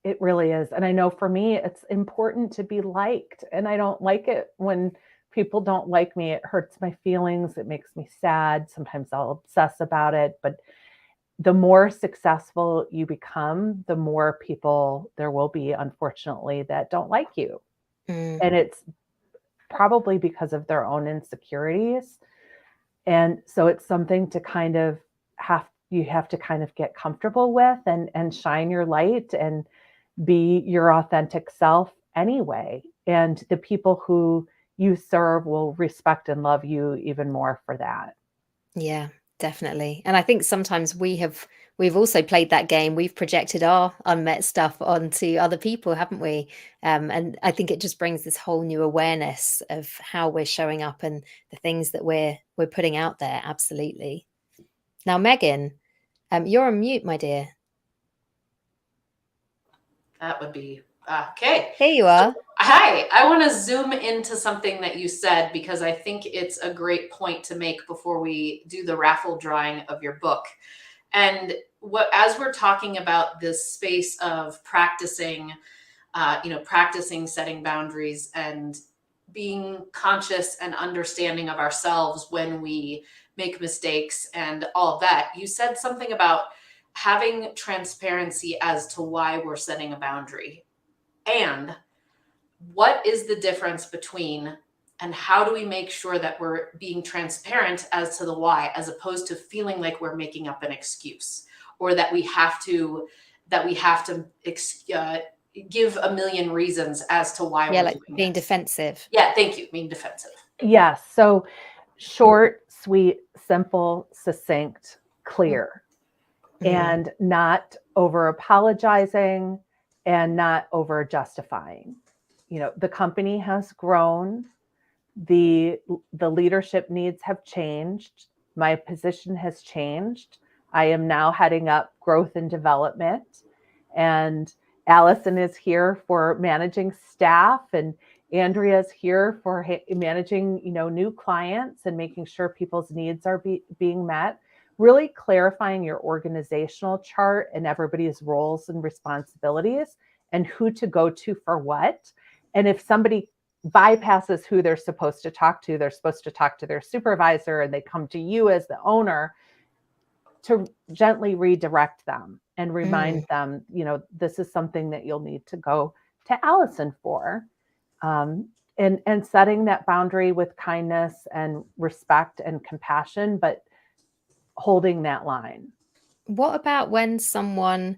It really is. And I know for me, it's important to be liked. And I don't like it when people don't like me. It hurts my feelings. It makes me sad. Sometimes I'll obsess about it. But the more successful you become, the more people there will be, unfortunately, that don't like you. Mm. And it's probably because of their own insecurities. And so it's something to kind of you have to kind of get comfortable with and shine your light and be your authentic self anyway. And the people who you serve will respect and love you even more for that. Yeah, definitely. And I think sometimes we've also played that game. We've projected our unmet stuff onto other people, haven't we? And I think it just brings this whole new awareness of how we're showing up and the things that we're putting out there. Absolutely. Now, Megan, you're on mute, my dear. That would be okay. Here you are. Hi, I want to zoom into something that you said because I think it's a great point to make before we do the raffle drawing of your book. And as we're talking about this space of practicing, practicing setting boundaries and being conscious and understanding of ourselves when we make mistakes and all of that, you said something about having transparency as to why we're setting a boundary. And what is the difference between, and how do we make sure that we're being transparent as to the why, as opposed to feeling like we're making up an excuse or that we have to give a million reasons as to why we're like doing being this. Defensive. Yeah, thank you. Being defensive. Yes. So short, sweet, simple, succinct, clear, and not over apologizing and not over justifying. The company has grown, the leadership needs have changed, my position has changed. I am now heading up growth and development, and Allison is here for managing staff. And Andrea's here for managing, new clients and making sure people's needs are being met. Really clarifying your organizational chart and everybody's roles and responsibilities and who to go to for what. And if somebody bypasses who they're supposed to talk to, they're supposed to talk to their supervisor and they come to you as the owner, to gently redirect them and remind them, this is something that you'll need to go to Allison for. And setting that boundary with kindness and respect and compassion, but holding that line. What about when someone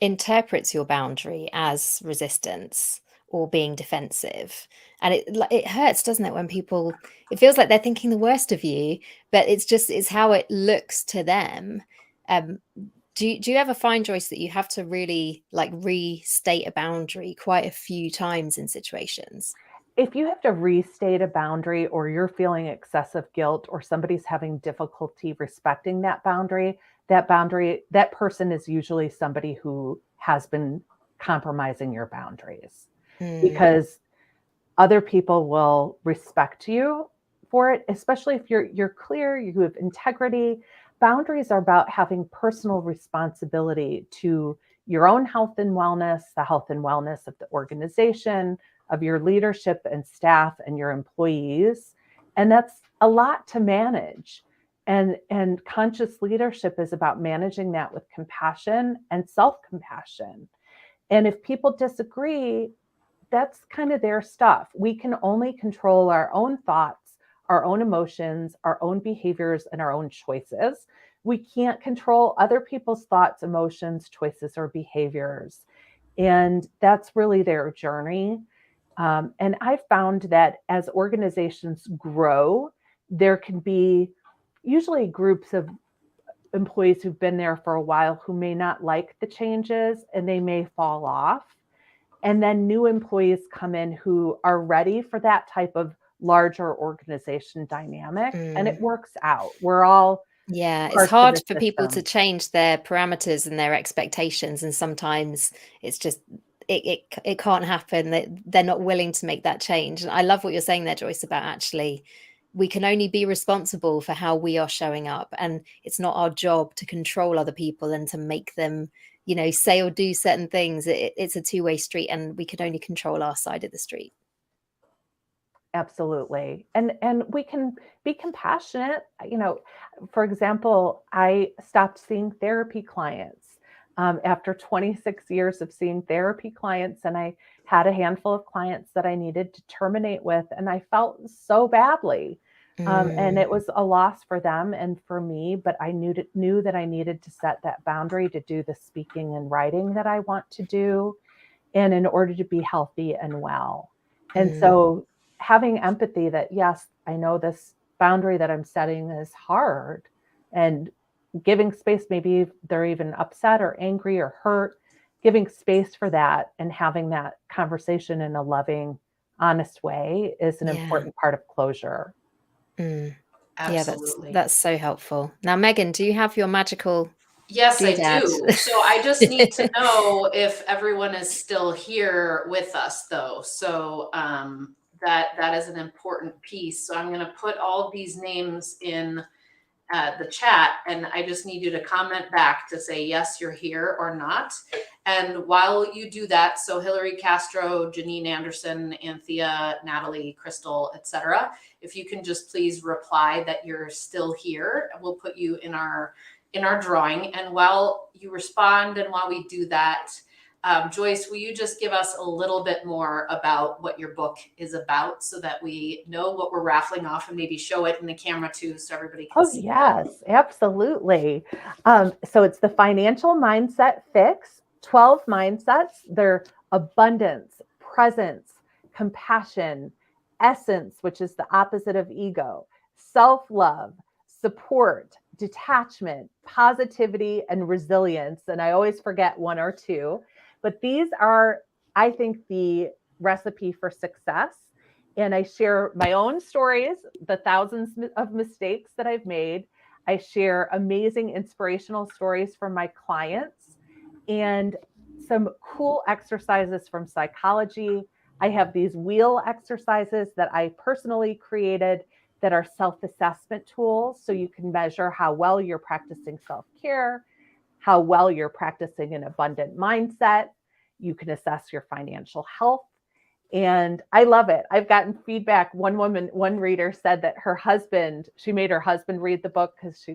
interprets your boundary as resistance or being defensive? And it hurts, doesn't it, when people, it feels like they're thinking the worst of you, but it's how it looks to them. Do you ever find, Joyce, that you have to really restate a boundary quite a few times in situations? If you have to restate a boundary or you're feeling excessive guilt or somebody's having difficulty respecting that person is usually somebody who has been compromising your boundaries, because other people will respect you for it, especially if you're clear, you have integrity. Boundaries are about having personal responsibility to your own health and wellness, the health and wellness of the organization, of your leadership and staff and your employees. And that's a lot to manage. And conscious leadership is about managing that with compassion and self-compassion. And if people disagree, that's kind of their stuff. We can only control our own thoughts, our own emotions, our own behaviors, and our own choices. We can't control other people's thoughts, emotions, choices, or behaviors. And that's really their journey. And I found that as organizations grow, there can be usually groups of employees who've been there for a while who may not like the changes and they may fall off. And then new employees come in who are ready for that type of larger organization dynamic, and it works out. We're all it's hard for people to change their parameters and their expectations, and sometimes it's just it can't happen. They're not willing to make that change. And I love what you're saying there, Joyce, about actually we can only be responsible for how we are showing up, and it's not our job to control other people and to make them say or do certain things. It's a two-way street, and we can only control our side of the street. Absolutely. And we can be compassionate. For example, I stopped seeing therapy clients after 26 years of seeing therapy clients, and I had a handful of clients that I needed to terminate with, and I felt so badly. And it was a loss for them and for me, but I knew that I needed to set that boundary to do the speaking and writing that I want to do, and in order to be healthy and well. And so having empathy that, yes, I know this boundary that I'm setting is hard, and giving space, maybe they're even upset or angry or hurt, giving space for that and having that conversation in a loving, honest way is an important part of closure. Absolutely. That's so helpful. Now, Megan, do you have your magical Yes, doodad? I do. So I just need to know if everyone is still here with us, though. So that is an important piece. So I'm going to put all these names in the chat, and I just need you to comment back to say yes, you're here, or not. And while you do that, so Hillary Castro, Janine Anderson, Anthea, Natalie, Crystal, etc., if you can just please reply that you're still here, we'll put you in our drawing. And while you respond and while we do that, Joyce, will you just give us a little bit more about what your book is about so that we know what we're raffling off, and maybe show it in the camera too so everybody can see? Yes, absolutely. So it's the Financial Mindset Fix, 12 mindsets. They're abundance, presence, compassion, essence, which is the opposite of ego, self-love, support, detachment, positivity, and resilience. And I always forget one or two, but these are, I think, the recipe for success. And I share my own stories, the thousands of mistakes that I've made. I share amazing inspirational stories from my clients and some cool exercises from psychology, I have these wheel exercises that I personally created that are self-assessment tools. So you can measure how well you're practicing self-care, how well you're practicing an abundant mindset. You can assess your financial health. And I love it. I've gotten feedback. One reader said that she made her husband read the book because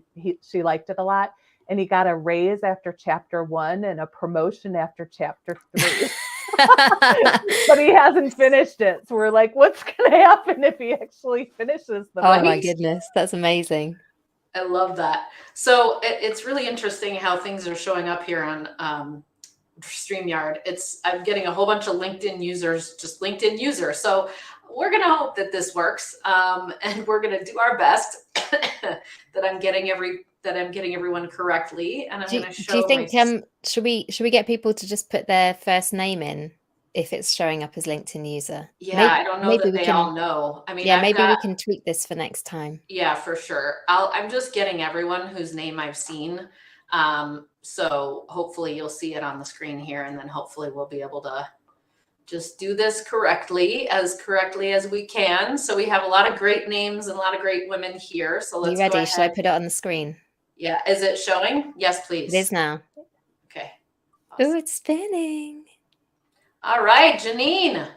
she liked it a lot. And he got a raise after chapter 1 and a promotion after chapter 3. But he hasn't finished it. So we're like, what's going to happen if he actually finishes the book? Oh my goodness, that's amazing. I love that. So it's really interesting how things are showing up here on StreamYard. I'm getting a whole bunch of LinkedIn users, just LinkedIn users. So we're going to hope that this works, and we're going to do our best that I'm getting everyone correctly. And I'm going to show. Do you think should we get people to just put their first name in if it's showing up as LinkedIn user? Yeah, I don't know that they all know. I mean, yeah, maybe we can tweak this for next time. Yeah, for sure. I'm just getting everyone whose name I've seen. So hopefully you'll see it on the screen here, and then hopefully we'll be able to just do this correctly as we can. So we have a lot of great names and a lot of great women here. So let's go ahead. Should I put it on the screen? Yeah. Is it showing? Yes, please. It is now. Okay. Awesome. Oh, it's spinning. All right, Janine.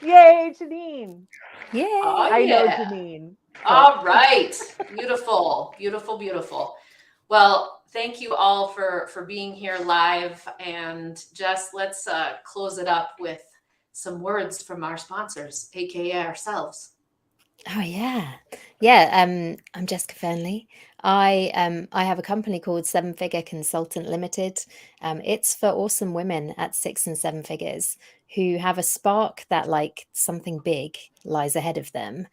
Yay, Janine. Yay. Oh, I know Janine. All right. Beautiful, beautiful, beautiful. Well, thank you all for being here live. And Jess, let's close it up with some words from our sponsors, aka ourselves. Oh yeah. I'm Jessica Fernley. I have a company called 7 Figure Consultant Limited. It's for awesome women at 6 and 7 figures who have a spark that like something big lies ahead of them.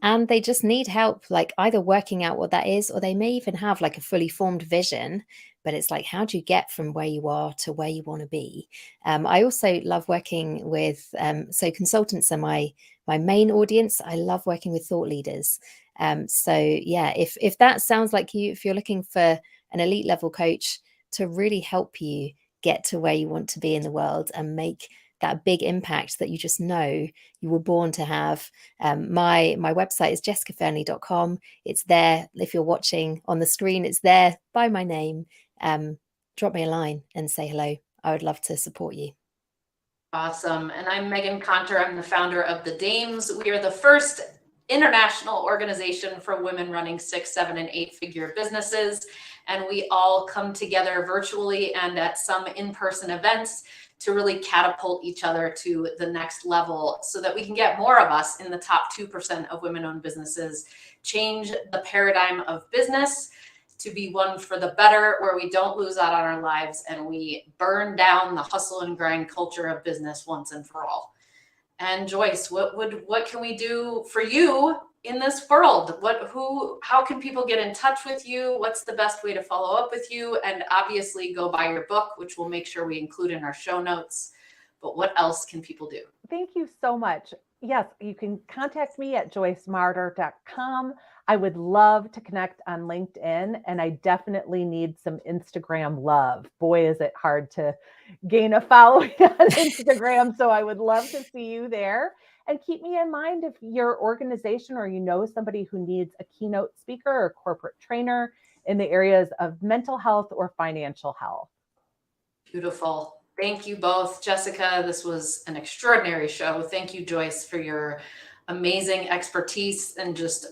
And they just need help, like either working out what that is, or they may even have like a fully formed vision, but it's like, how do you get from where you are to where you want to be? I also love working with, so consultants are my main audience. I love working with thought leaders. So yeah, if that sounds like you, if you're looking for an elite level coach to really help you get to where you want to be in the world and make that big impact that you just know you were born to have. My website is jessicafernley.com. It's there. If you're watching on the screen, it's there by my name. Drop me a line and say hello. I would love to support you. Awesome. And I'm Megan Conter. I'm the founder of The Dames. We are the first international organization for women running 6, 7, and 8 figure businesses. And we all come together virtually and at some in-person events to really catapult each other to the next level so that we can get more of us in the top 2% of women-owned businesses, change the paradigm of business to be one for the better, where we don't lose out on our lives and we burn down the hustle and grind culture of business once and for all. And Joyce, what can we do for you in this world? How can people get in touch with you? What's the best way to follow up with you? And obviously go buy your book, which we'll make sure we include in our show notes. But what else can people do? Thank you so much. Yes, you can contact me at joycemarter.com. I would love to connect on LinkedIn, and I definitely need some Instagram love. Boy, is it hard to gain a following on Instagram. So I would love to see you there. And keep me in mind if your organization or you know somebody who needs a keynote speaker or corporate trainer in the areas of mental health or financial health. Beautiful. Thank you both. Jessica, this was an extraordinary show. Thank you, Joyce, for your amazing expertise and just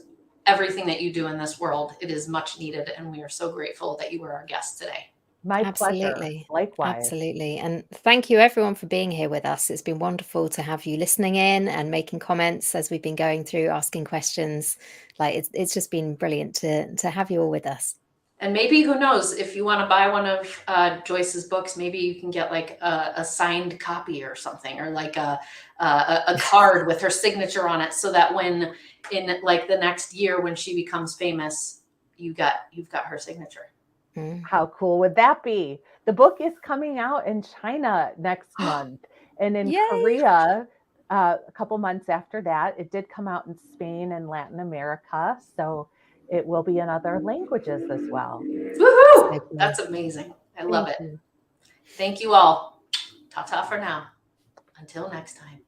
everything that you do in this world. It is much needed, and we are so grateful that you were our guest today. My Absolutely. pleasure. Likewise. Absolutely. And thank you everyone for being here with us. It's been wonderful to have you listening in and making comments as we've been going through, asking questions. Like it's just been brilliant to have you all with us. And maybe, who knows, if you want to buy one of Joyce's books, maybe you can get like a signed copy or something, or like a card with her signature on it, so that when in like the next year when she becomes famous, you've got her signature. How cool would that be? The book is coming out in China next month, and in Korea a couple months after that. It did come out in Spain and Latin America, so it will be in other languages as well. Woohoo! That's amazing. I love it. Thank you all. Ta-ta for now. Until next time.